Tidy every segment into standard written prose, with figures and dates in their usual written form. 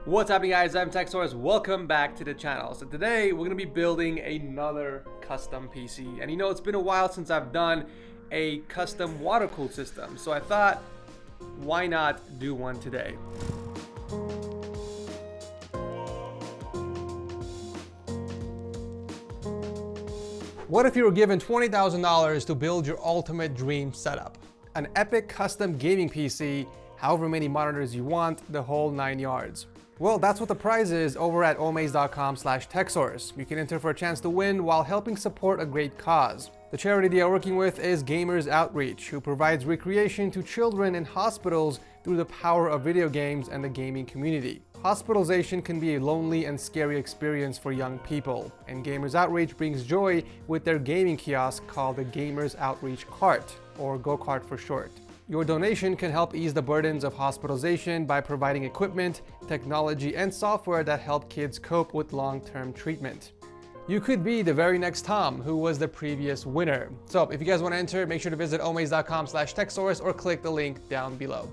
What's happening, guys? I'm TechSource. Welcome back to the channel. So today we're gonna be building another custom PC, and you know it's been a while since I've done a custom water cooled system, so I thought why not do one today. What if you were given $20,000 to build your ultimate dream setup? An epic custom gaming PC, however many monitors you want, the whole 9 yards. Well, that's what the prize is over at omaze.com/techsource. You can enter for a chance to win while helping support a great cause. The charity they are working with is Gamers Outreach, who provides recreation to children in hospitals through the power of video games and the gaming community. Hospitalization can be a lonely and scary experience for young people, and Gamers Outreach brings joy with their gaming kiosk called the Gamers Outreach Cart, or Go-Kart for short. Your donation can help ease the burdens of hospitalization by providing equipment, technology, and software that help kids cope with long-term treatment. You could be the very next Tom, who was the previous winner. So if you guys want to enter, make sure to visit omaze.com/techsource or click the link down below.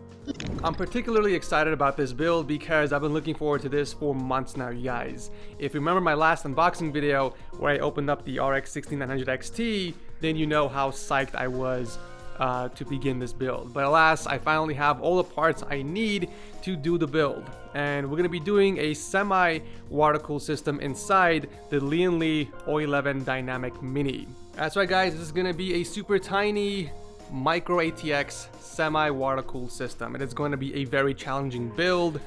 I'm particularly excited about this build because I've been looking forward to this for months now, you guys. If you remember my last unboxing video where I opened up the RX 6900 XT, then you know how psyched I was to begin this build. But alas, I finally have all the parts I need to do the build, and we're going to be doing a semi water cooled system inside the Lee O11 Dynamic Mini. That's right, guys, this is going to be a super tiny micro ATX semi water cooled system, and it's going to be a very challenging build,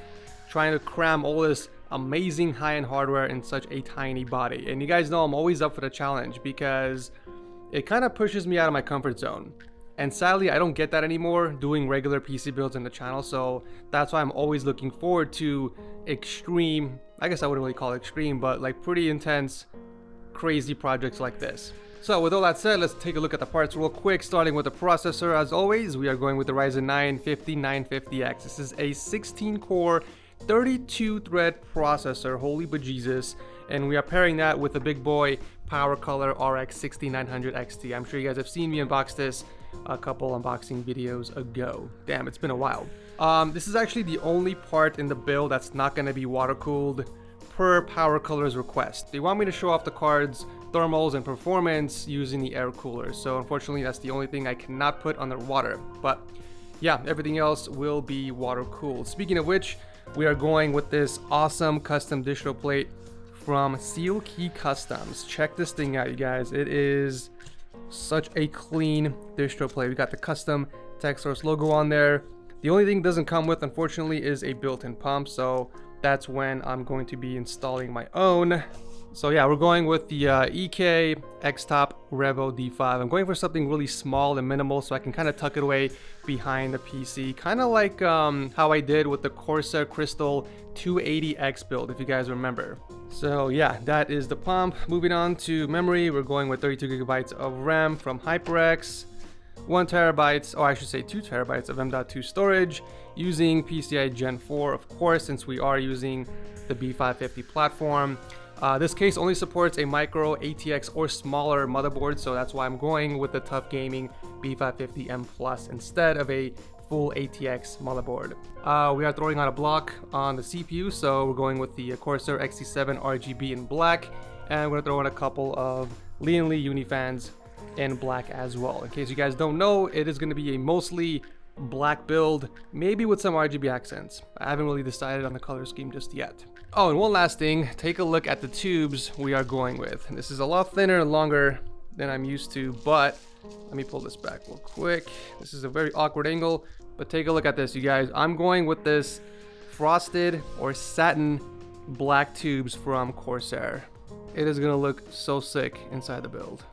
trying to cram all this amazing high-end hardware in such a tiny body. And you guys know I'm always up for the challenge because it kind of pushes me out of my comfort zone. And sadly, I don't get that anymore doing regular PC builds in the channel, so that's why I'm always looking forward to extreme, I guess I wouldn't really call it extreme, but like pretty intense, crazy projects like this. So with all that said, let's take a look at the parts real quick, starting with the processor. As always, we are going with the Ryzen 9 5950X. This is a 16-core, 32-thread processor, holy bejesus, and we are pairing that with the big boy Power Color RX 6900 XT. I'm sure you guys have seen me unbox this a couple unboxing videos ago. Damn, it's been a while. This is actually the only part in the build that's not going to be water cooled per Power Color's request. They want me to show off the card's thermals and performance using the air cooler, so unfortunately that's the only thing I cannot put underwater. But yeah, everything else will be water cooled. Speaking of which, we are going with this awesome custom distro plate from Seal Key Customs. Check this thing out, you guys. It is such a clean distro plate. We got the custom TechSource logo on there. The only thing it doesn't come with, unfortunately, is a built-in pump, so that's when I'm going to be installing my own. So yeah, we're going with the EK X-Top Revo D5. I'm going for something really small and minimal so I can kind of tuck it away behind the PC, kind of like how I did with the Corsair Crystal 280X build, if you guys remember. So yeah, that is the pump. Moving on to memory, we're going with 32 gigabytes of RAM from HyperX, 1 terabyte, or I should say 2 terabytes of M.2 storage, using PCI Gen 4, of course, since we are using the B550 platform. This case only supports a micro ATX or smaller motherboard, so that's why I'm going with the Tough Gaming B550M Plus instead of a full ATX motherboard. We are throwing out a block on the CPU, so we're going with the Corsair XT7 RGB in black, and we're gonna throw in a couple of Lee Unifans in black as well. In case you guys don't know, it is gonna be a mostly black build, maybe with some RGB accents. I haven't really decided on the color scheme just yet. Oh, and one last thing, take a look at the tubes we are going with. This is a lot thinner and longer than I'm used to, but let me pull this back real quick. This is a very awkward angle, but take a look at this, you guys. I'm going with this frosted or satin black tubes from Corsair. It is gonna look so sick inside the build.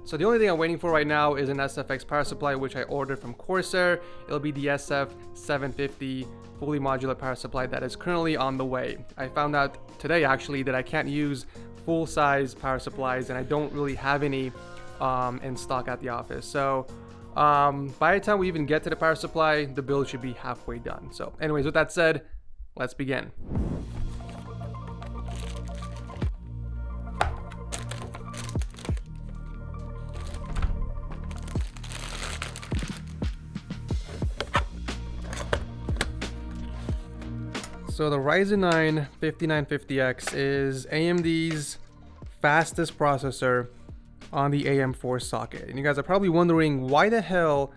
So the only thing I'm waiting for right now is an SFX power supply, which I ordered from Corsair. It'll be the SF750 fully modular power supply that is currently on the way. I found out today actually that I can't use full-size power supplies, and I don't really have any in stock at the office. So by the time we even get to the power supply, the build should be halfway done. So anyways, with that said, let's begin. So the Ryzen 9 5950X is AMD's fastest processor on the AM4 socket. And you guys are probably wondering, why the hell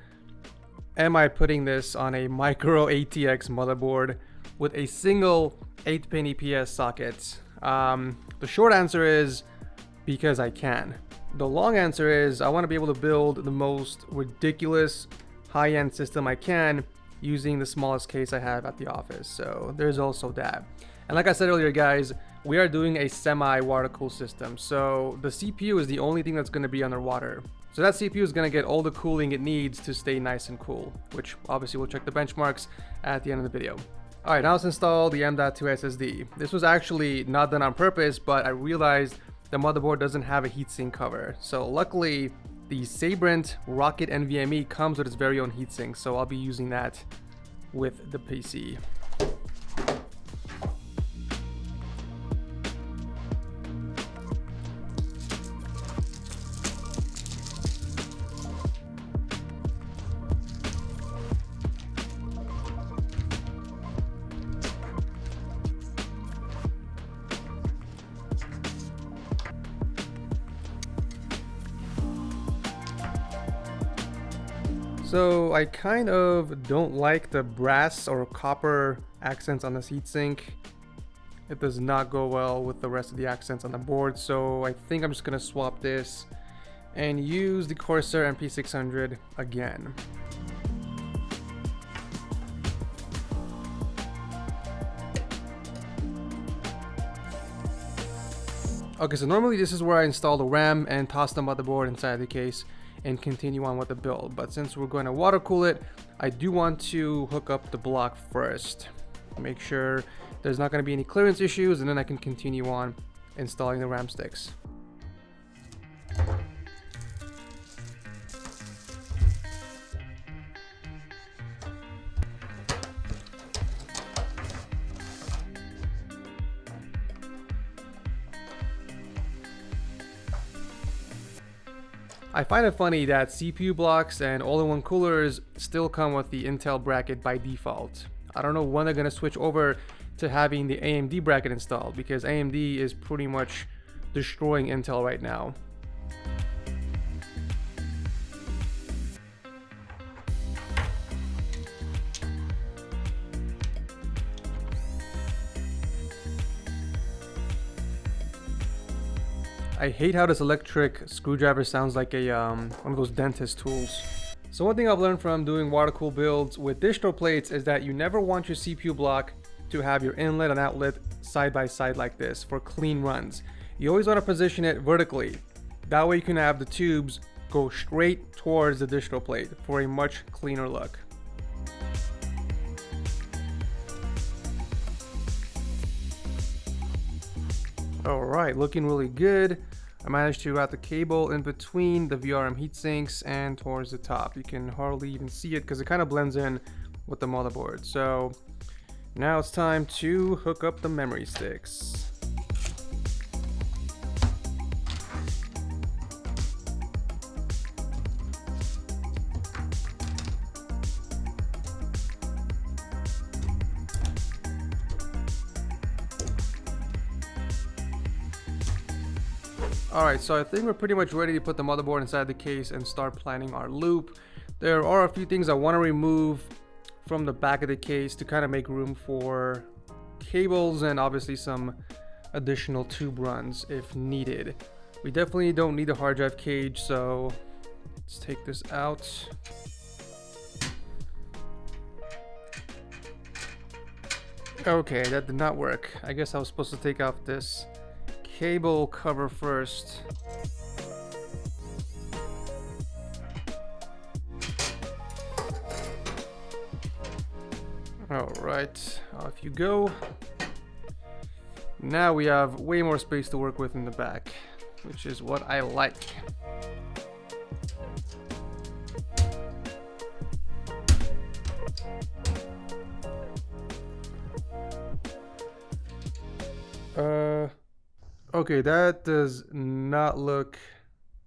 am I putting this on a micro ATX motherboard with a single 8-pin EPS socket? The short answer is because I can. The long answer is I want to be able to build the most ridiculous high-end system I can using the smallest case I have at the office. So there's also that. And like I said earlier, guys, we are doing a semi-water cool system. So the CPU is the only thing that's going to be underwater. So that CPU is going to get all the cooling it needs to stay nice and cool, which obviously we'll check the benchmarks at the end of the video. All right, now let's install the M.2 SSD. This was actually not done on purpose, but I realized the motherboard doesn't have a heatsink cover. So luckily, the Sabrent Rocket NVMe comes with its very own heatsink, so I'll be using that with the PC. So I kind of don't like the brass or copper accents on this heatsink. It does not go well with the rest of the accents on the board, so I think I'm just gonna swap this and use the Corsair MP600 again. Okay, so normally this is where I install the RAM and toss the motherboard inside the case and continue on with the build. But since we're going to water cool it, I do want to hook up the block first. Make sure there's not going to be any clearance issues, and then I can continue on installing the RAM sticks. I find it funny that CPU blocks and all-in-one coolers still come with the Intel bracket by default. I don't know when they're going to switch over to having the AMD bracket installed, because AMD is pretty much destroying Intel right now. I hate how this electric screwdriver sounds like a one of those dentist tools. So one thing I've learned from doing water cool builds with distro plates is that you never want your CPU block to have your inlet and outlet side by side like this for clean runs. You always want to position it vertically. That way you can have the tubes go straight towards the distro plate for a much cleaner look. Alright, looking really good. I managed to route the cable in between the VRM heatsinks and towards the top. You can hardly even see it because it kind of blends in with the motherboard. So now it's time to hook up the memory sticks. Alright, so I think we're pretty much ready to put the motherboard inside the case and start planning our loop. There are a few things I want to remove from the back of the case to kind of make room for cables and obviously some additional tube runs if needed. We definitely don't need a hard drive cage, so let's take this out. Okay, that did not work. I guess I was supposed to take off this cable cover first. All right, off you go. Now we have way more space to work with in the back, which is what I like. Okay, that does not look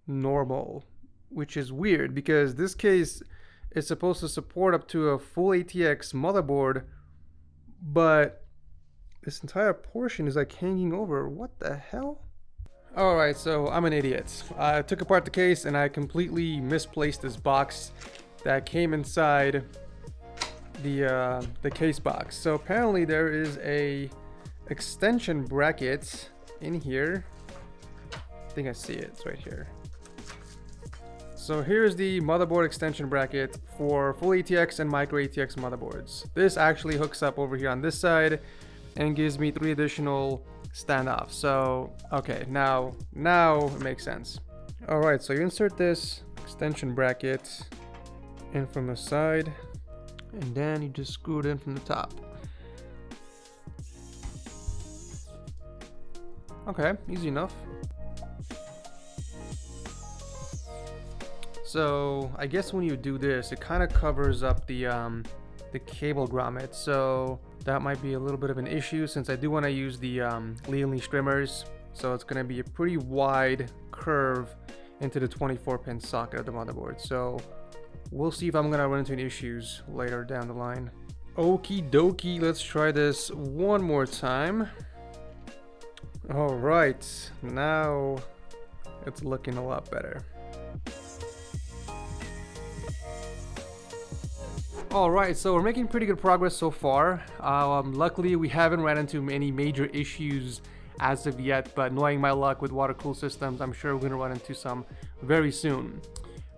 normal, which is weird because this case is supposed to support up to a full ATX motherboard, but This entire portion is like hanging over. What the hell? Alright, so I'm an idiot. I took apart the case and I completely misplaced this box that came inside the case box. So apparently there is a extension bracket in here. I think I see it. It's right here. So here's the motherboard extension bracket for full ATX and micro ATX motherboards. This actually hooks up over here on this side and gives me 3 additional standoffs. So okay, now it makes sense. All right, so you insert this extension bracket in from the side, and then you just screw it in from the top. Okay, easy enough. So I guess when you do this, it kind of covers up the cable grommet. So that might be a little bit of an issue since I do want to use the lead-only streamers. So it's going to be a pretty wide curve into the 24-pin socket of the motherboard. So we'll see if I'm going to run into any issues later down the line. Okie dokie, let's try this one more time. All right, now it's looking a lot better. Alright, so we're making pretty good progress so far. Luckily we haven't ran into any major issues as of yet, but knowing my luck with water cool systems, I'm sure we're going to run into some very soon.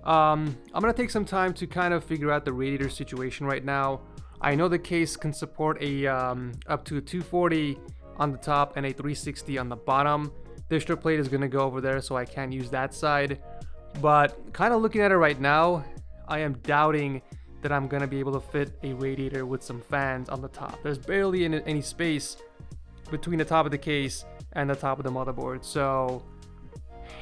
I'm going to take some time to kind of figure out the radiator situation right now. I know the case can support a up to a 240 on the top and a 360 on the bottom. This strip plate is going to go over there, so I can't use that side. But kind of looking at it right now, I am doubting that I'm gonna be able to fit a radiator with some fans on the top. There's barely any space between the top of the case and the top of the motherboard. So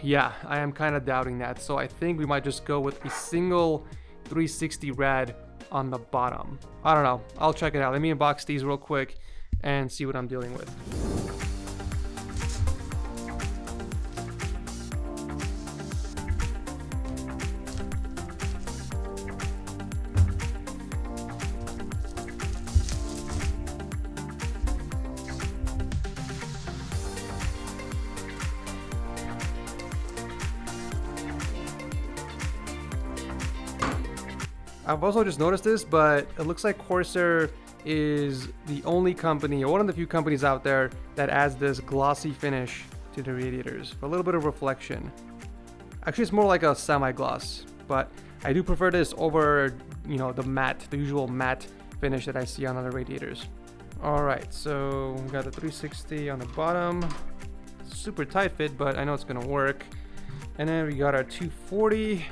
yeah, I am kind of doubting that. So I think we might just go with a single 360 rad on the bottom. I don't know, I'll check it out. Let me unbox these real quick and see what I'm dealing with. I've also just noticed this, but it looks like Corsair is the only company, or one of the few companies out there that adds this glossy finish to the radiators for a little bit of reflection. Actually, it's more like a semi-gloss, but I do prefer this over, you know, the usual matte finish that I see on other radiators. All right, so we got the 360 on the bottom. Super tight fit, but I know it's gonna work. And then we got our 240.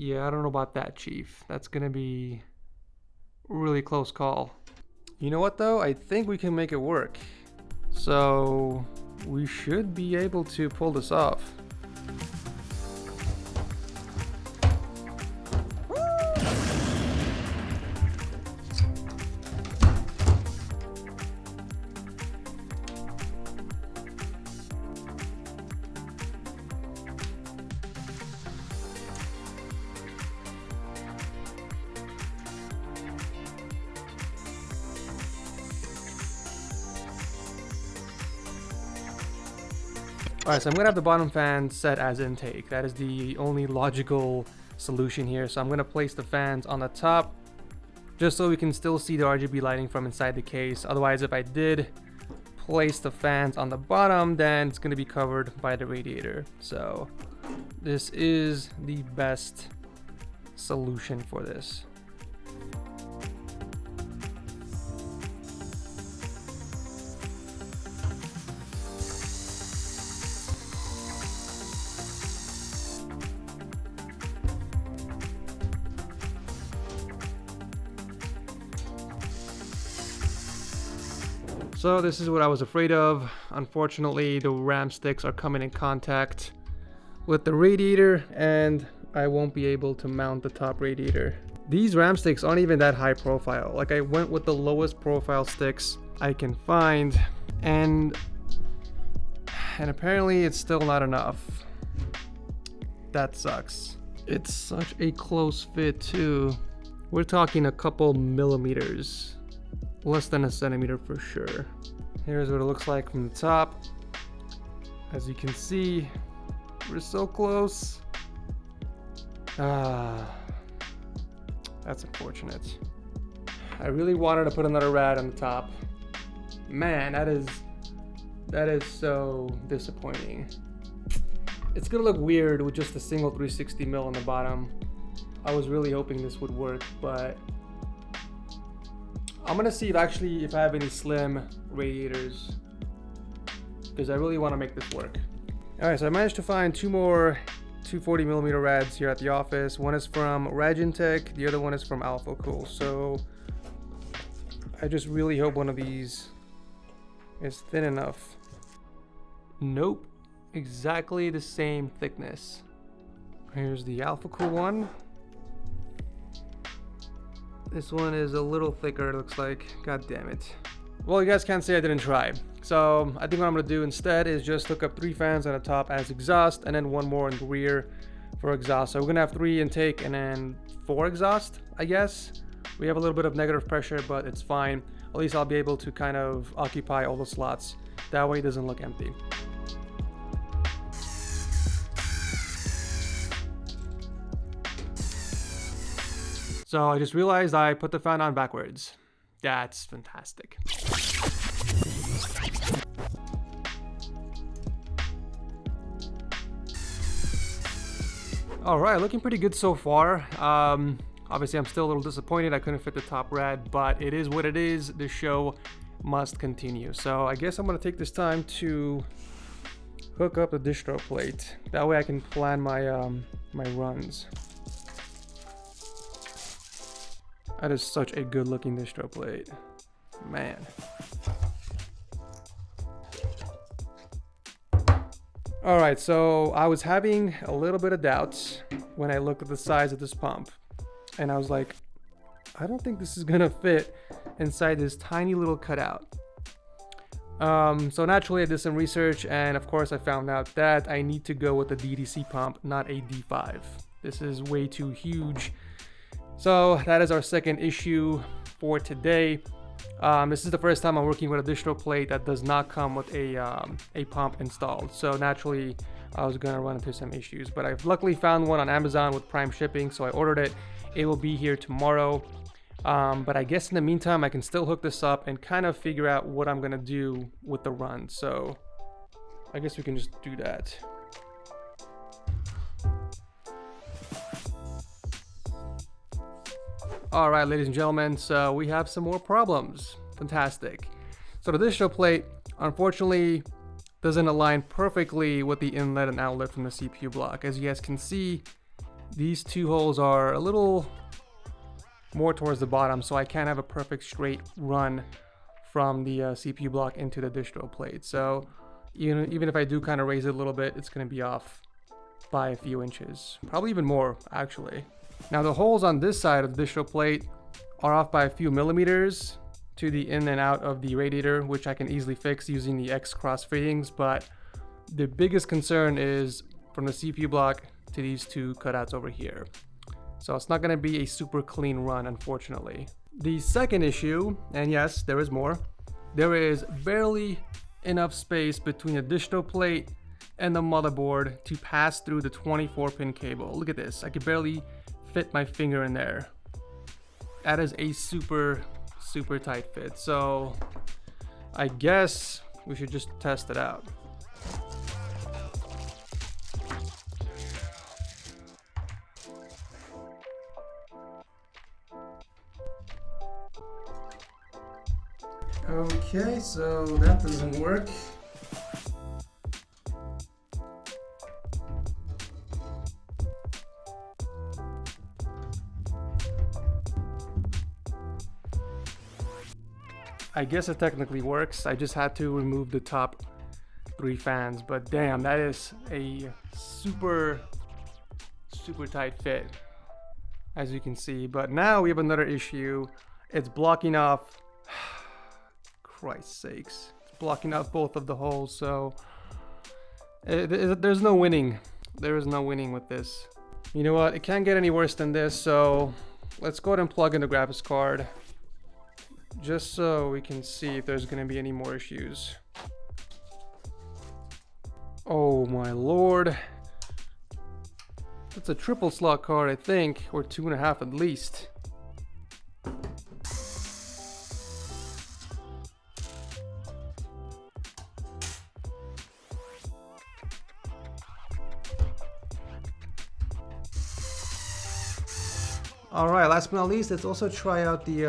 Yeah, I don't know about that, Chief. That's gonna be a really close call. You know what though? I think we can make it work. So we should be able to pull this off. Alright, so I'm going to have the bottom fan set as intake. That is the only logical solution here. So I'm going to place the fans on the top just so we can still see the RGB lighting from inside the case. Otherwise, if I did place the fans on the bottom, then it's going to be covered by the radiator. So this is the best solution for this. So this is what I was afraid of. Unfortunately, the RAM sticks are coming in contact with the radiator and I won't be able to mount the top radiator. These RAM sticks aren't even that high profile. Like, I went with the lowest profile sticks I can find, and apparently it's still not enough. That sucks. It's such a close fit too. We're talking a couple millimeters less than a centimeter for sure. Here's what it looks like from the top. As you can see, we're so close. That's unfortunate. I really wanted to put another rad on the top. Man, that is so disappointing. It's gonna look weird with just a single 360 mil on the bottom. I was really hoping this would work, but I'm gonna see if I have any slim radiators, because I really want to make this work. All right, so I managed to find two more 240 millimeter rads here at the office. One is from Ryzen, the other one is from Alphacool. So I just really hope one of these is thin enough. Nope, exactly the same thickness. Here's the Alphacool one. This one is a little thicker, it looks like. God damn it. Well, you guys can't say I didn't try. So I think what I'm gonna do instead is just hook up 3 fans on the top as exhaust, and then 1 more in the rear for exhaust. So we're gonna have 3 intake and then 4 exhaust, I guess. We have a little bit of negative pressure, but it's fine. At least I'll be able to kind of occupy all the slots. That way it doesn't look empty. So I just realized I put the fan on backwards. That's fantastic. All right, looking pretty good so far. Obviously I'm still a little disappointed I couldn't fit the top rad, but it is what it is. The show must continue. So I guess I'm gonna take this time to hook up the distro plate. That way I can plan my my runs. That is such a good looking distro plate, man. All right, so I was having a little bit of doubts when I looked at the size of this pump, and I was like, I don't think this is gonna fit inside this tiny little cutout. So naturally I did some research, and of course I found out that I need to go with a DDC pump, not a D5. This is way too huge. So that is our second issue for today. This is the first time I'm working with a distro plate that does not come with a pump installed. So naturally I was gonna run into some issues, but I've luckily found one on Amazon with Prime shipping, so I ordered it. It will be here tomorrow. But I guess in the meantime, I can still hook this up and kind of figure out what I'm gonna do with the run. So I guess we can just do that. All right, ladies and gentlemen, so we have some more problems. Fantastic. So the distro plate, unfortunately, doesn't align perfectly with the inlet and outlet from the CPU block. As you guys can see, these 2 holes are a little more towards the bottom, so I can't have a perfect straight run from the CPU block into the distro plate. So even if I do kind of raise it a little bit, it's going to be off by a few inches, probably even more actually. Now the holes on this side of the distro plate are off by a few millimeters to the in and out of the radiator, which I can easily fix using the X cross fittings, but the biggest concern is from the CPU block to these 2 cutouts over here. So it's not going to be a super clean run, unfortunately. The second issue, and yes, there is more, there is barely enough space between the distro plate and the motherboard to pass through the 24-pin cable. Look at this, I could barely fit my finger in there. That is a super tight fit. So I guess we should just test it out. Okay, so that doesn't work. I guess it technically works. I just had to remove the top 3 fans, but damn, that is a super tight fit, as you can see. But now we have another issue. It's blocking off, Christ's sakes, it's blocking off both of the holes. So there's no winning. There is no winning with this. You know what? It can't get any worse than this. So let's go ahead and plug in the graphics card. just so we can see if there's going to be any more issues. Oh my lord. That's a triple slot card, I think, or 2.5 at least. Alright, last but not least, let's also try out the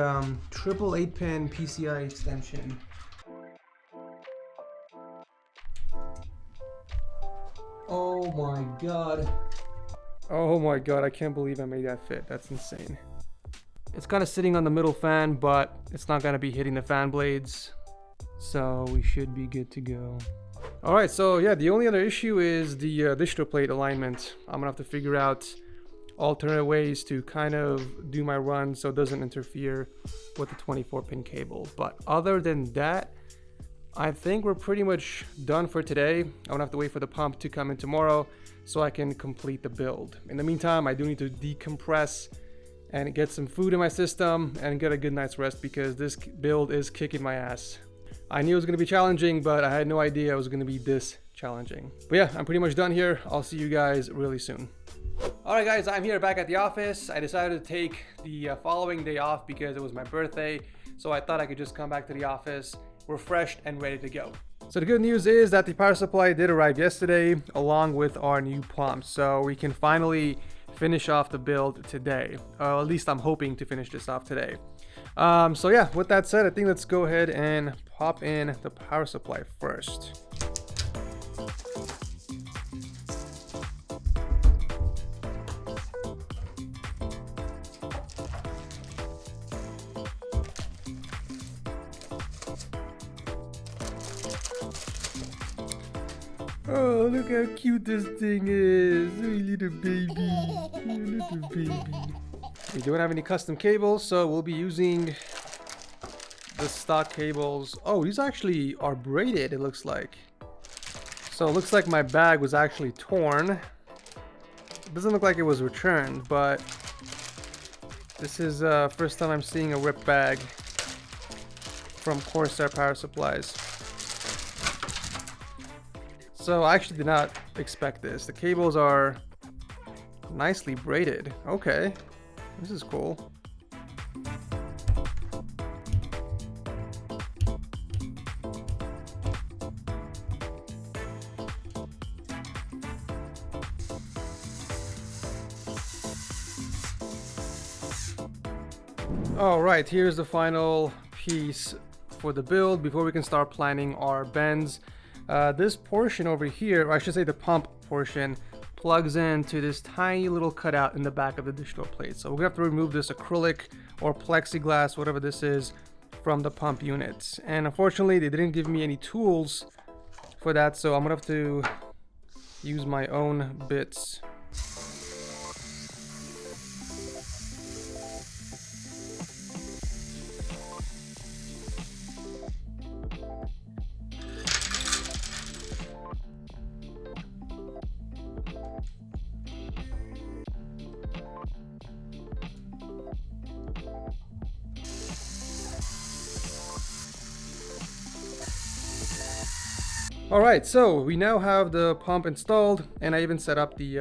triple 8-pin PCI extension. Oh my god. Oh my god, I can't believe I made that fit. That's insane. It's kind of sitting on the middle fan, but it's not going to be hitting the fan blades. So we should be good to go. Alright, so yeah, the only other issue is the distro plate alignment. I'm going to have to figure out alternate ways to kind of do my run so it doesn't interfere with the 24-pin cable. But other than that, I think we're pretty much done for today. I'm gonna have to wait for the pump to come in tomorrow so I can complete the build. In the meantime, I do need to decompress and get some food in my system and get a good night's rest because this build is kicking my ass. I knew it was gonna be challenging, but I had no idea it was gonna be this challenging. But yeah, I'm pretty much done here. I'll see you guys really soon. Alright guys, I'm here back at the office. I decided to take the following day off because it was my birthday. So I thought I could just come back to the office refreshed and ready to go. So the good news is that the power supply did arrive yesterday along with our new pump. So we can finally finish off the build today. At least I'm hoping to finish this off today. So yeah, with that said, I think let's go ahead and pop in the power supply first. Oh, look how cute this thing is. Oh, little baby. Oh, little baby. We don't have any custom cables, so we'll be using the stock cables. Oh, these actually are braided, it looks like. So it looks like my bag was actually torn. It doesn't look like it was returned, but this is first time I'm seeing a ripped bag from Corsair power supplies. So I actually did not expect this. The cables are nicely braided. Okay, this is cool. All right, here's the final piece for the build before we can start planning our bends. This portion over here, or I should say the pump portion, plugs into this tiny little cutout in the back of the distro plate. So we're gonna have to remove this acrylic or plexiglass, whatever this is, from the pump unit. And unfortunately, they didn't give me any tools for that, so I'm gonna have to use my own bits. Alright, so we now have the pump installed, and I even set up the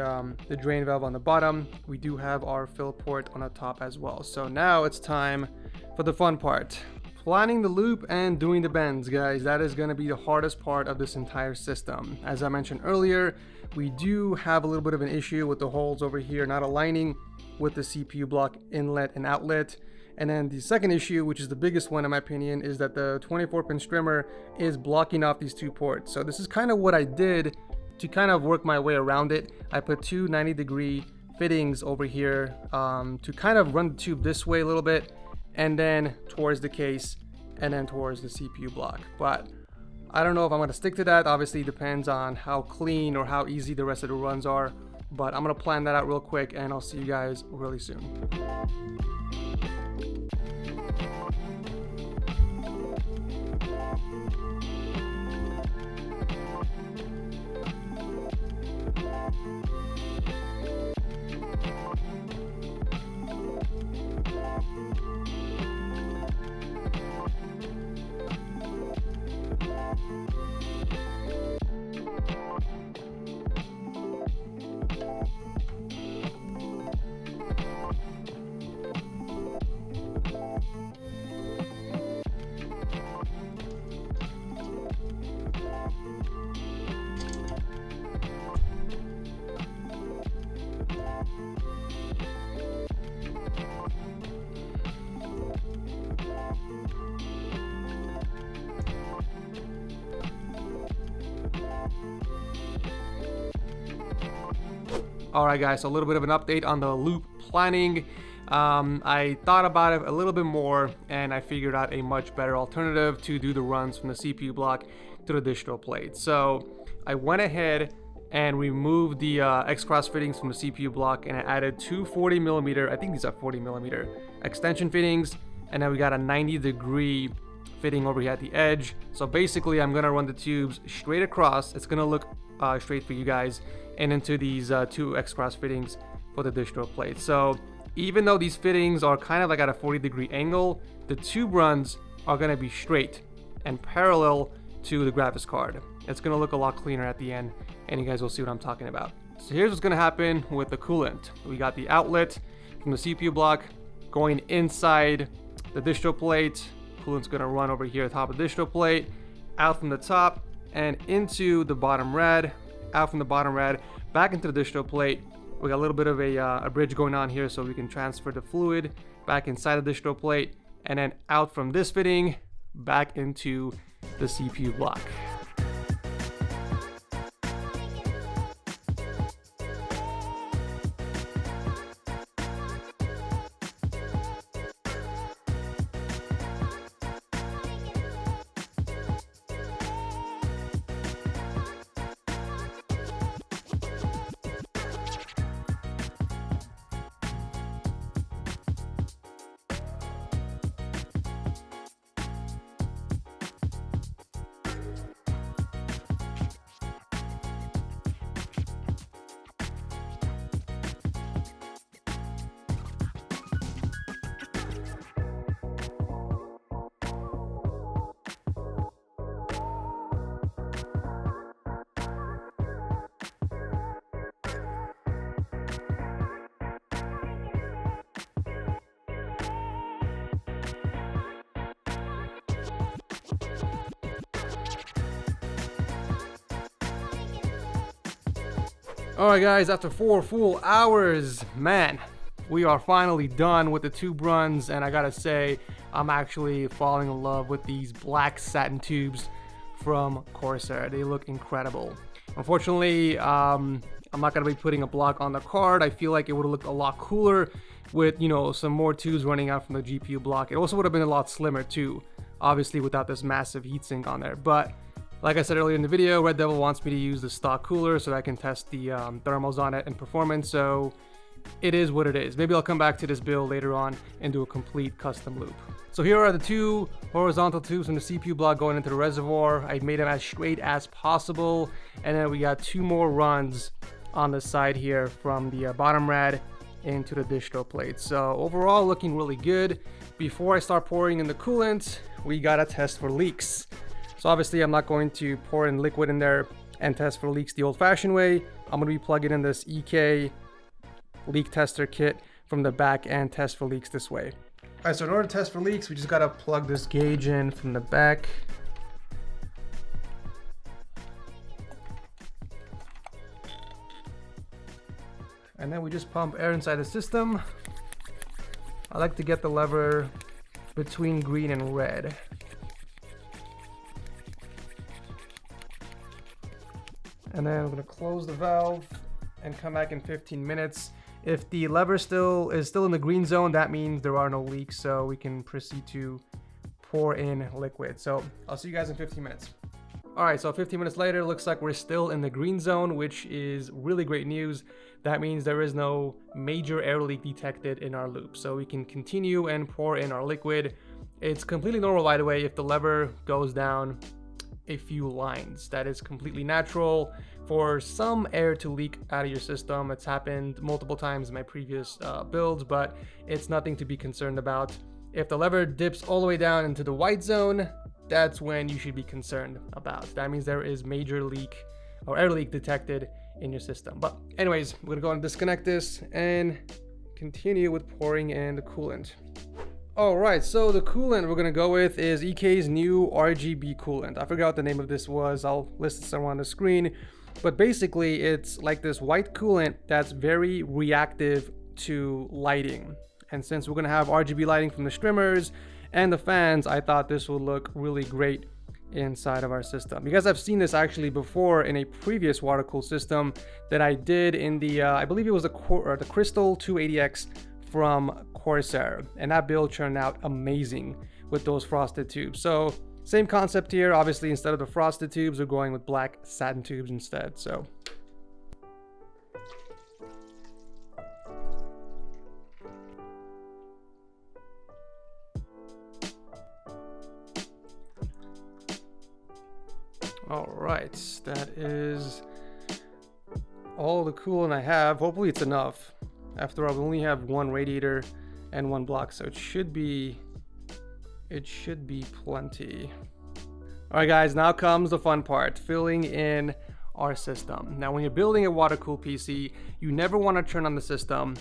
drain valve on the bottom. We do have our fill port on the top as well. So now it's time for the fun part. Planning the loop and doing the bends, guys. That is going to be the hardest part of this entire system. As I mentioned earlier, we do have a little bit of an issue with the holes over here not aligning with the CPU block inlet and outlet. And then the second issue, which is the biggest one in my opinion, is that the 24-pin strimmer is blocking off these two ports. So this is kind of what I did to kind of work my way around it. I put two 90-degree fittings over here to kind of run the tube this way a little bit, and then towards the case, and then towards the CPU block. But I don't know if I'm going to stick to that. Obviously, it depends on how clean or how easy the rest of the runs are. But I'm going to plan that out real quick, and I'll see you guys really soon. Alright guys, so a little bit of an update on the loop planning. I thought about it a little bit more and I figured out a much better alternative to do the runs from the CPU block to the distro plate. So I went ahead and removed the X-cross fittings from the CPU block, and I added two 40mm, I think these are 40mm extension fittings, and then we got a 90-degree fitting over here at the edge. So basically I'm gonna run the tubes straight across. It's gonna look straight for you guys, and into these two X-cross fittings for the distro plate. So even though these fittings are kind of like at a 40-degree angle, the tube runs are gonna be straight and parallel to the graphics card. It's gonna look a lot cleaner at the end, and you guys will see what I'm talking about. So here's what's gonna happen with the coolant. We got the outlet from the CPU block going inside the distro plate. Coolant's gonna run over here at the top of the distro plate, out from the top and into the bottom rad, out from the bottom rad, back into the distro plate. We got a little bit of a bridge going on here so we can transfer the fluid back inside the distro plate, and then out from this fitting back into the CPU block. Alright guys, after 4 full hours, man, we are finally done with the tube runs, and I gotta say, I'm actually falling in love with these black satin tubes from Corsair. They look incredible. Unfortunately, I'm not gonna be putting a block on the card. I feel like it would have looked a lot cooler with, you know, some more tubes running out from the GPU block. It also would have been a lot slimmer too, obviously without this massive heatsink on there. But like I said earlier in the video, Red Devil wants me to use the stock cooler so I can test the thermals on it and performance, so it is what it is. Maybe I'll come back to this build later on and do a complete custom loop. So here are the two horizontal tubes from the CPU block going into the reservoir. I made them as straight as possible, and then we got 2 more runs on the side here from the bottom rad into the distro plate. So overall looking really good. Before I start pouring in the coolant, we gotta test for leaks. So obviously I'm not going to pour in liquid in there and test for leaks the old-fashioned way. I'm going to be plugging in this EK leak tester kit from the back and test for leaks this way. Alright, so in order to test for leaks, we just got to plug this gauge in from the back. And then we just pump air inside the system. I like to get the lever between green and red. And then I'm going to close the valve and come back in 15 minutes. If the lever is still in the green zone, that means there are no leaks, so we can proceed to pour in liquid. So I'll see you guys in 15 minutes. All right, so 15 minutes later, looks like we're still in the green zone, which is really great news. That means there is no major air leak detected in our loop, so we can continue and pour in our liquid. It's completely normal, by the way, if the lever goes down a few lines. That is completely natural for some air to leak out of your system. It's happened multiple times in my previous builds, but it's nothing to be concerned about. If the lever dips all the way down into the white zone, that's when you should be concerned about. That means there is major leak or air leak detected in your system. But anyways, we're gonna go and disconnect this and continue with pouring in the coolant. All right, so the coolant we're gonna go with is EK's new Rgb coolant. I forgot what the name of this was. I'll list it somewhere on the screen. But basically, it's like this white coolant that's very reactive to lighting. And since we're gonna have RGB lighting from the streamers and the fans, I thought this would look really great inside of our system. You guys have seen this actually before in a previous water cooled system that I did in the, I believe it was the Crystal 280X from Corsair. And that build turned out amazing with those frosted tubes. So same concept here. Obviously, instead of the frosted tubes, we're going with black satin tubes instead. So all right, that is all the coolant I have. Hopefully it's enough. After all, we only have one radiator and one block, so it should be plenty. All right, guys, now comes the fun part, filling in our system. Now, when you're building a water-cooled PC, you never want to turn on the system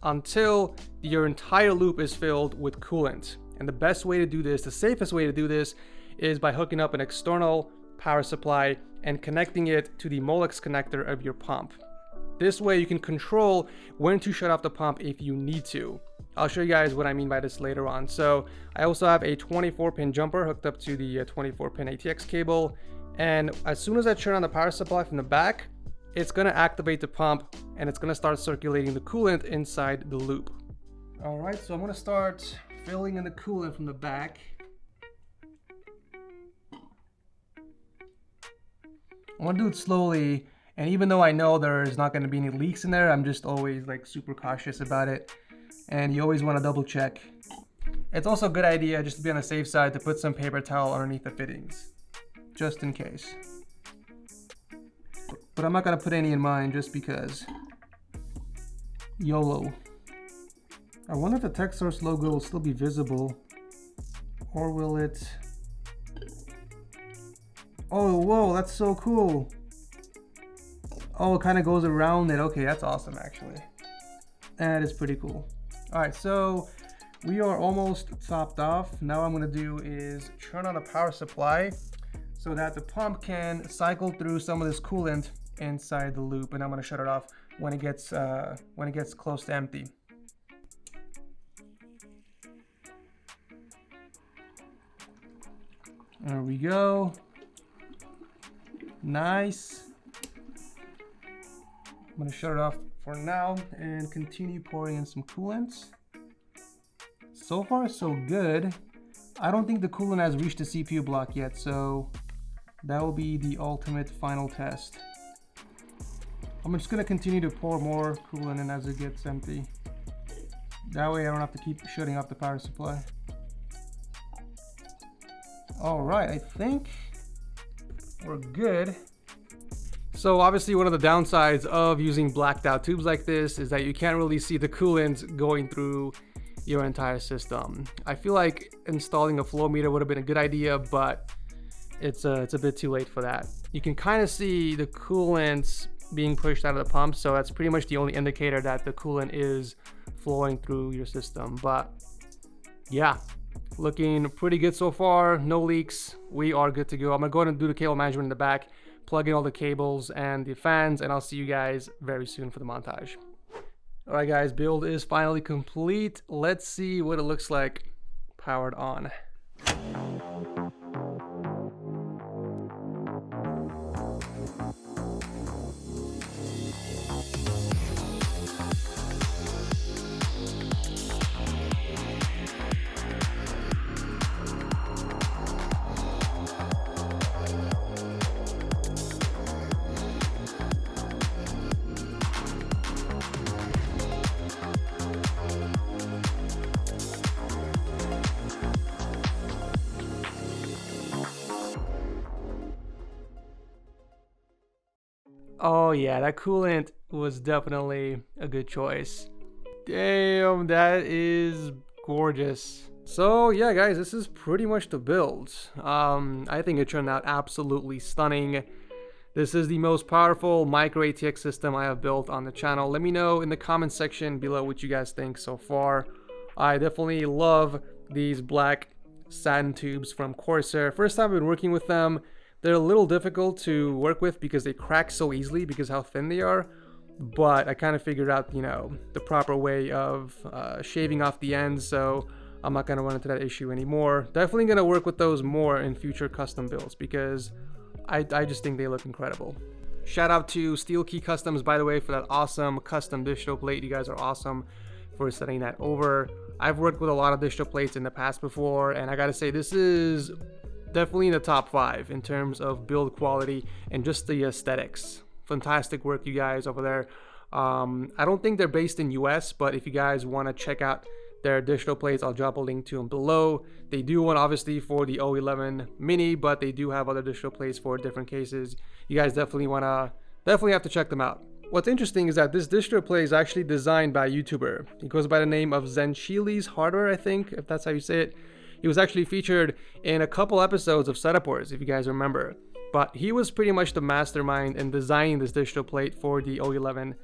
until your entire loop is filled with coolant. And the best way to do this, the safest way to do this, is by hooking up an external power supply and connecting it to the Molex connector of your pump. This way you can control when to shut off the pump if you need to. I'll show you guys what I mean by this later on. So I also have a 24-pin jumper hooked up to the 24-pin ATX cable. And as soon as I turn on the power supply from the back, it's gonna activate the pump and it's gonna start circulating the coolant inside the loop. All right, so I'm gonna start filling in the coolant from the back. I want to do it slowly, and even though I know there's not going to be any leaks in there, I'm just always like super cautious about it, and you always want to double check. It's also a good idea, just to be on the safe side, to put some paper towel underneath the fittings, just in case. But I'm not going to put any in mine just because. YOLO. I wonder if the TechSource logo will still be visible, or will it... Oh, whoa, that's so cool. Oh, it kind of goes around it. Okay, that's awesome, actually. That is pretty cool. All right, so we are almost topped off. Now what I'm gonna do is turn on the power supply so that the pump can cycle through some of this coolant inside the loop, and I'm gonna shut it off when it gets close to empty. There we go. Nice. I'm gonna shut it off for now and continue pouring in some coolant. So far, so good. I don't think the coolant has reached the CPU block yet, so that will be the ultimate final test. I'm just gonna continue to pour more coolant in as it gets empty. That way I don't have to keep shutting off the power supply. All right, I think we're good. So obviously one of the downsides of using blacked out tubes like this is that you can't really see the coolant going through your entire system. I feel like installing a flow meter would have been a good idea, but it's a bit too late for that. You can kind of see the coolant being pushed out of the pump, so that's pretty much the only indicator that the coolant is flowing through your system. But yeah, looking pretty good so far. No leaks. We are good to go. I'm gonna go ahead and do the cable management in the back, plug in all the cables and the fans, and I'll see you guys very soon for the montage. All right, guys, build is finally complete. Let's see what it looks like powered on. Oh yeah, that coolant was definitely a good choice. Damn, that is gorgeous. So yeah, guys, this is pretty much the build. I think it turned out absolutely stunning. This is the most powerful micro ATX system I have built on the channel. Let me know in the comment section below what you guys think so far. I definitely love these black satin tubes from Corsair. First time I've been working with them. They're a little difficult to work with because they crack so easily because how thin they are. But I kind of figured out, you know, the proper way of shaving off the ends, so I'm not going to run into that issue anymore. Definitely going to work with those more in future custom builds because I just think they look incredible. Shout out to Steel Key Customs, by the way, for that awesome custom distro plate. You guys are awesome for setting that over. I've worked with a lot of distro plates in the past before, and I got to say this is definitely in the top 5 in terms of build quality and just the aesthetics. Fantastic work, you guys over there. I don't think they're based in US, but if you guys want to check out their distro plates, I'll drop a link to them below. They do one obviously for the 011 mini, but they do have other distro plates for different cases. You guys definitely have to check them out. What's interesting is that this distro plate is actually designed by a YouTuber. He goes by the name of Zenchili's Hardware, I think, if that's how you say it. He was actually featured in a couple episodes of Setup Wars, if you guys remember. But he was pretty much the mastermind in designing this distro plate for the 011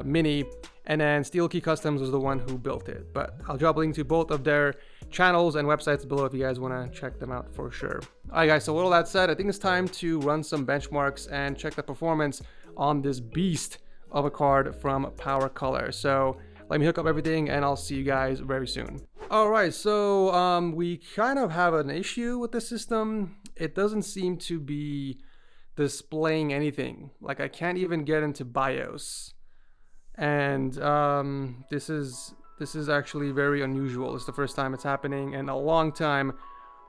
mini, and then Steel Key Customs was the one who built it. But I'll drop a link to both of their channels and websites below if you guys want to check them out for sure. Alright guys, so with all that said, I think it's time to run some benchmarks and check the performance on this beast of a card from Power Color. So let me hook up everything and I'll see you guys very soon. Alright, so we kind of have an issue with the system. It doesn't seem to be displaying anything. Like I can't even get into BIOS. And this is actually very unusual. It's the first time it's happening in a long time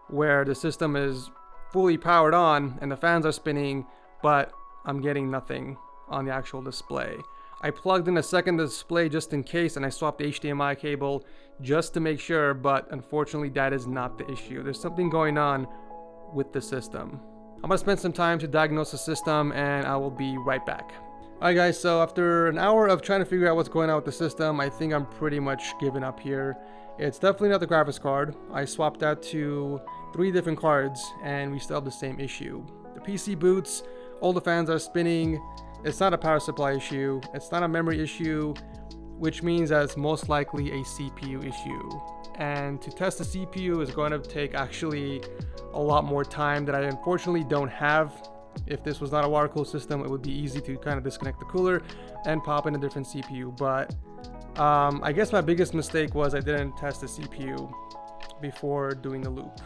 where the system is fully powered on and the fans are spinning, but I'm getting nothing on the actual display. I plugged in a second display just in case, and I swapped the HDMI cable just to make sure, but unfortunately that is not the issue. There's something going on with the system. I'm gonna spend some time to diagnose the system and I will be right back. Alright guys, so after an hour of trying to figure out what's going on with the system, I think I'm pretty much giving up here. It's definitely not the graphics card. I swapped out to 3 different cards and we still have the same issue. The PC boots, all the fans are spinning. It's not a power supply issue. It's not a memory issue, which means that it's most likely a CPU issue. And to test the CPU is going to take actually a lot more time that I unfortunately don't have. If this was not a water cooled system, it would be easy to kind of disconnect the cooler and pop in a different CPU. But I guess my biggest mistake was I didn't test the CPU before doing the loop.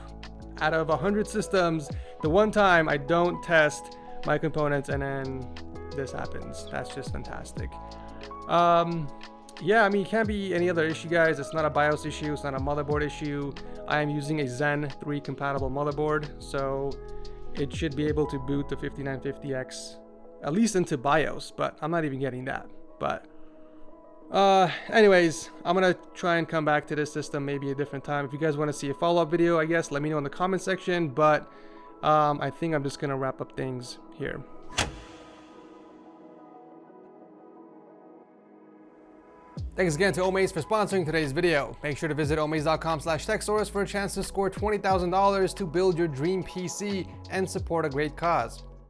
Out of 100 systems, the one time I don't test my components and then this happens. That's just fantastic. Yeah, I mean, it can't be any other issue, guys. It's not a BIOS issue. It's not a motherboard issue. I am using a Zen 3 compatible motherboard, so it should be able to boot the 5950X at least into BIOS, but I'm not even getting that. But anyways, I'm gonna try and come back to this system maybe a different time. If you guys want to see a follow-up video, I guess let me know in the comment section. But I think I'm just gonna wrap up things here. Thanks again to Omaze for sponsoring today's video. Make sure to visit omaze.com/techsource for a chance to score $20,000 to build your dream PC and support a great cause.